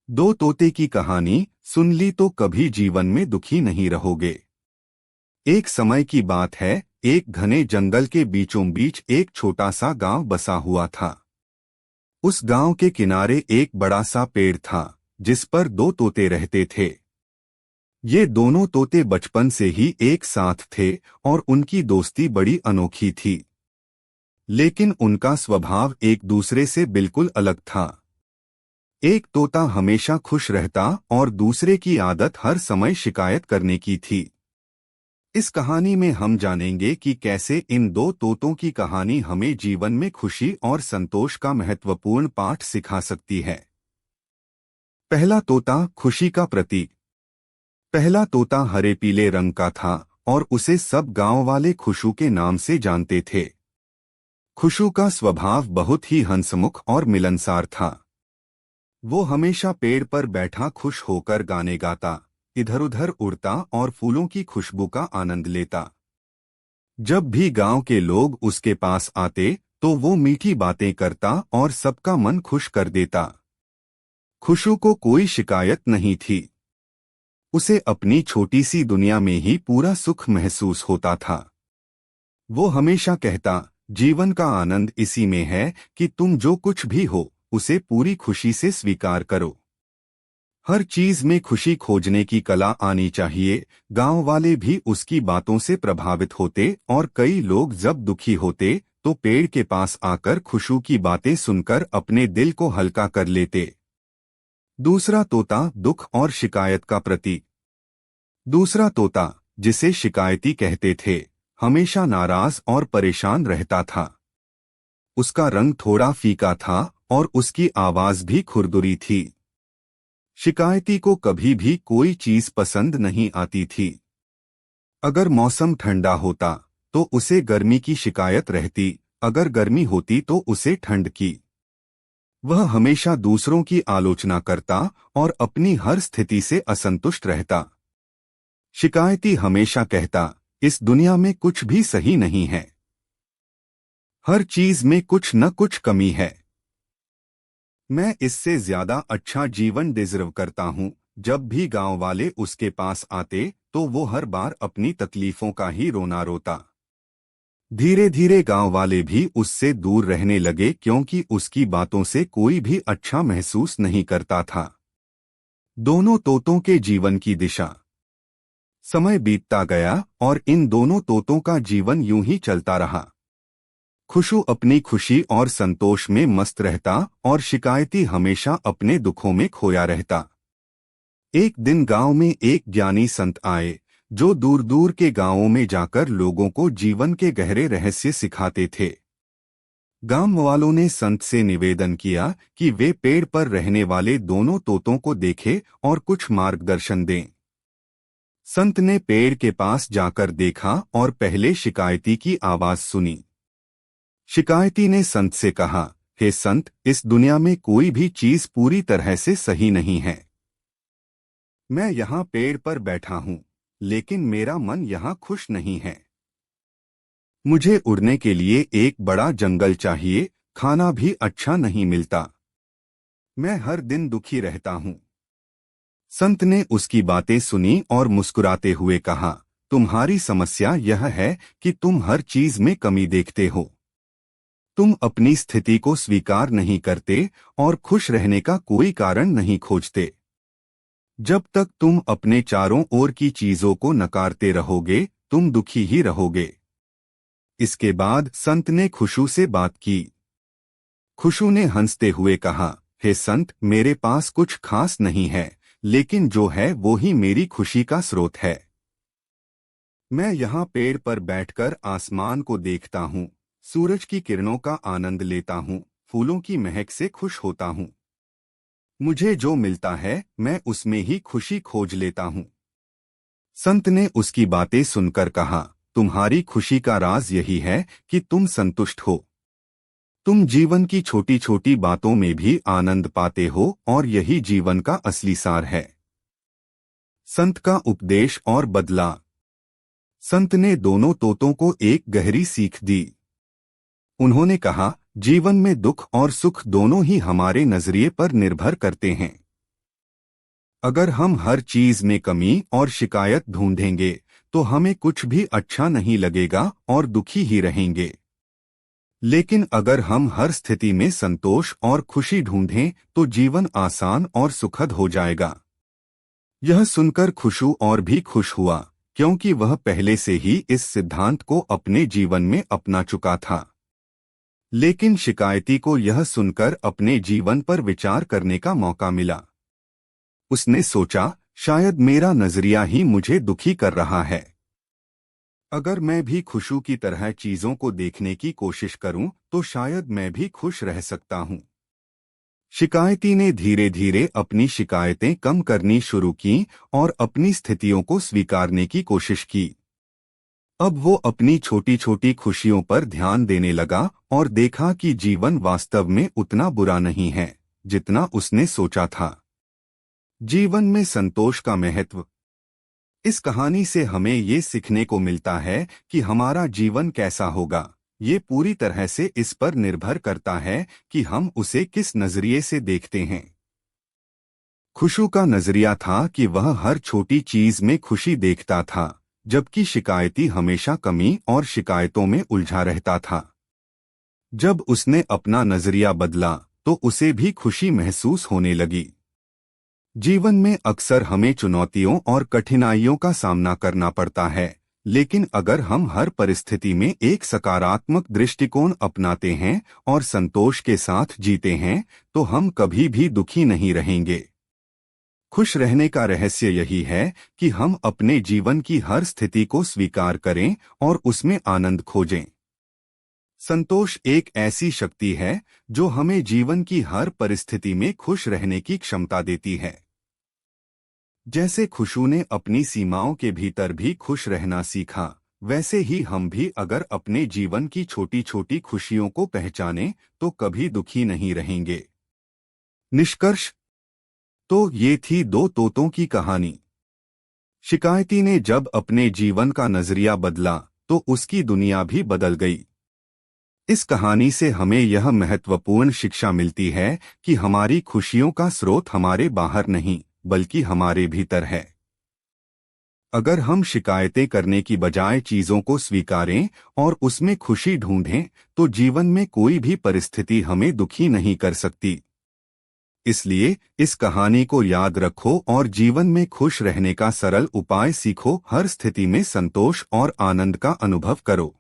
दो तोते की कहानी सुन ली तो कभी जीवन में दुखी नहीं रहोगे। एक समय की बात है, एक घने जंगल के बीचों बीच एक छोटा सा गांव बसा हुआ था। उस गांव के किनारे एक बड़ा सा पेड़ था, जिस पर दो तोते रहते थे। ये दोनों तोते बचपन से ही एक साथ थे और उनकी दोस्ती बड़ी अनोखी थी। लेकिन उनका स्वभाव एक दूसरे से बिल्कुल अलग था। एक तोता हमेशा खुश रहता और दूसरे की आदत हर समय शिकायत करने की थी। इस कहानी में हम जानेंगे कि कैसे इन दो तोतों की कहानी हमें जीवन में खुशी और संतोष का महत्वपूर्ण पाठ सिखा सकती है। पहला तोता, खुशी का प्रतीक। पहला तोता हरे पीले रंग का था और उसे सब गांव वाले खुशू के नाम से जानते थे। खुशू का स्वभाव बहुत ही हंसमुख और मिलनसार था। वो हमेशा पेड़ पर बैठा खुश होकर गाने गाता, इधर उधर उड़ता और फूलों की खुशबू का आनंद लेता। जब भी गांव के लोग उसके पास आते तो वो मीठी बातें करता और सबका मन खुश कर देता। खुशू को कोई शिकायत नहीं थी। उसे अपनी छोटी सी दुनिया में ही पूरा सुख महसूस होता था। वो हमेशा कहता, जीवन का आनंद इसी में है कि तुम जो कुछ भी हो उसे पूरी खुशी से स्वीकार करो। हर चीज में खुशी खोजने की कला आनी चाहिए। गांव वाले भी उसकी बातों से प्रभावित होते और कई लोग जब दुखी होते तो पेड़ के पास आकर खुशू की बातें सुनकर अपने दिल को हल्का कर लेते। दूसरा तोता, दुख और शिकायत का प्रतीक। दूसरा तोता, जिसे शिकायती कहते थे, हमेशा नाराज और परेशान रहता था। उसका रंग थोड़ा फीका था और उसकी आवाज भी खुरदुरी थी। शिकायती को कभी भी कोई चीज पसंद नहीं आती थी। अगर मौसम ठंडा होता तो उसे गर्मी की शिकायत रहती, अगर गर्मी होती तो उसे ठंड की। वह हमेशा दूसरों की आलोचना करता और अपनी हर स्थिति से असंतुष्ट रहता। शिकायती हमेशा कहता, इस दुनिया में कुछ भी सही नहीं है। हर चीज में कुछ न कुछ कमी है। मैं इससे ज्यादा अच्छा जीवन डिजर्व करता हूँ। जब भी गांव वाले उसके पास आते तो वो हर बार अपनी तकलीफों का ही रोना रोता। धीरे धीरे गांव वाले भी उससे दूर रहने लगे क्योंकि उसकी बातों से कोई भी अच्छा महसूस नहीं करता था। दोनों तोतों के जीवन की दिशा। समय बीतता गया और इन दोनों तोतों का जीवन यूं ही चलता रहा। खुशू अपनी खुशी और संतोष में मस्त रहता और शिकायती हमेशा अपने दुखों में खोया रहता। एक दिन गांव में एक ज्ञानी संत आए, जो दूर दूर के गांवों में जाकर लोगों को जीवन के गहरे रहस्य सिखाते थे। गांव वालों ने संत से निवेदन किया कि वे पेड़ पर रहने वाले दोनों तोतों को देखें और कुछ मार्गदर्शन दें। संत ने पेड़ के पास जाकर देखा और पहले शिकायती की आवाज सुनी। शिकायती ने संत से कहा, हे संत, इस दुनिया में कोई भी चीज पूरी तरह से सही नहीं है। मैं यहाँ पेड़ पर बैठा हूँ, लेकिन मेरा मन यहाँ खुश नहीं है। मुझे उड़ने के लिए एक बड़ा जंगल चाहिए, खाना भी अच्छा नहीं मिलता। मैं हर दिन दुखी रहता हूँ। संत ने उसकी बातें सुनी और मुस्कुराते हुए कहा, तुम्हारी समस्या यह है कि तुम हर चीज में कमी देखते हो। तुम अपनी स्थिति को स्वीकार नहीं करते और खुश रहने का कोई कारण नहीं खोजते। जब तक तुम अपने चारों ओर की चीजों को नकारते रहोगे, तुम दुखी ही रहोगे। इसके बाद संत ने खुशू से बात की। खुशू ने हंसते हुए कहा, हे संत, मेरे पास कुछ खास नहीं है, लेकिन जो है वो ही मेरी खुशी का स्रोत है। मैं यहाँ पेड़ पर बैठकर आसमान को देखता हूँ, सूरज की किरणों का आनंद लेता हूँ, फूलों की महक से खुश होता हूँ। मुझे जो मिलता है मैं उसमें ही खुशी खोज लेता हूँ। संत ने उसकी बातें सुनकर कहा, तुम्हारी खुशी का राज यही है कि तुम संतुष्ट हो। तुम जीवन की छोटी छोटी बातों में भी आनंद पाते हो और यही जीवन का असली सार है। संत का उपदेश और बदला। संत ने दोनों तोतों को एक गहरी सीख दी। उन्होंने कहा, जीवन में दुख और सुख दोनों ही हमारे नजरिए पर निर्भर करते हैं। अगर हम हर चीज में कमी और शिकायत ढूंढेंगे तो हमें कुछ भी अच्छा नहीं लगेगा और दुखी ही रहेंगे। लेकिन अगर हम हर स्थिति में संतोष और खुशी ढूंढें तो जीवन आसान और सुखद हो जाएगा। यह सुनकर खुशू और भी खुश हुआ, क्योंकि वह पहले से ही इस सिद्धांत को अपने जीवन में अपना चुका था। लेकिन शिकायती को यह सुनकर अपने जीवन पर विचार करने का मौका मिला। उसने सोचा, शायद मेरा नजरिया ही मुझे दुखी कर रहा है। अगर मैं भी खुशू की तरह चीजों को देखने की कोशिश करूं तो शायद मैं भी खुश रह सकता हूं। शिकायती ने धीरे धीरे अपनी शिकायतें कम करनी शुरू की और अपनी स्थितियों को स्वीकारने की कोशिश की। अब वो अपनी छोटी छोटी खुशियों पर ध्यान देने लगा और देखा कि जीवन वास्तव में उतना बुरा नहीं है जितना उसने सोचा था। जीवन में संतोष का महत्व। इस कहानी से हमें ये सीखने को मिलता है कि हमारा जीवन कैसा होगा, ये पूरी तरह से इस पर निर्भर करता है कि हम उसे किस नजरिए से देखते हैं। खुशू का नजरिया था कि वह हर छोटी चीज में खुशी देखता था, जबकि शिकायती हमेशा कमी और शिकायतों में उलझा रहता था। जब उसने अपना नजरिया बदला तो उसे भी खुशी महसूस होने लगी। जीवन में अक्सर हमें चुनौतियों और कठिनाइयों का सामना करना पड़ता है, लेकिन अगर हम हर परिस्थिति में एक सकारात्मक दृष्टिकोण अपनाते हैं और संतोष के साथ जीते हैं तो हम कभी भी दुखी नहीं रहेंगे। खुश रहने का रहस्य यही है कि हम अपने जीवन की हर स्थिति को स्वीकार करें और उसमें आनंद खोजें। संतोष एक ऐसी शक्ति है जो हमें जीवन की हर परिस्थिति में खुश रहने की क्षमता देती है। जैसे खुशू ने अपनी सीमाओं के भीतर भी खुश रहना सीखा, वैसे ही हम भी अगर अपने जीवन की छोटी छोटी खुशियों को पहचानें तो कभी दुखी नहीं रहेंगे। निष्कर्ष। तो ये थी दो तोतों की कहानी। शिकायती ने जब अपने जीवन का नजरिया बदला तो उसकी दुनिया भी बदल गई। इस कहानी से हमें यह महत्वपूर्ण शिक्षा मिलती है कि हमारी खुशियों का स्रोत हमारे बाहर नहीं बल्कि हमारे भीतर है। अगर हम शिकायतें करने की बजाय चीजों को स्वीकारें और उसमें खुशी ढूंढें तो जीवन में कोई भी परिस्थिति हमें दुखी नहीं कर सकती। इसलिए इस कहानी को याद रखो और जीवन में खुश रहने का सरल उपाय सीखो। हर स्थिति में संतोष और आनंद का अनुभव करो।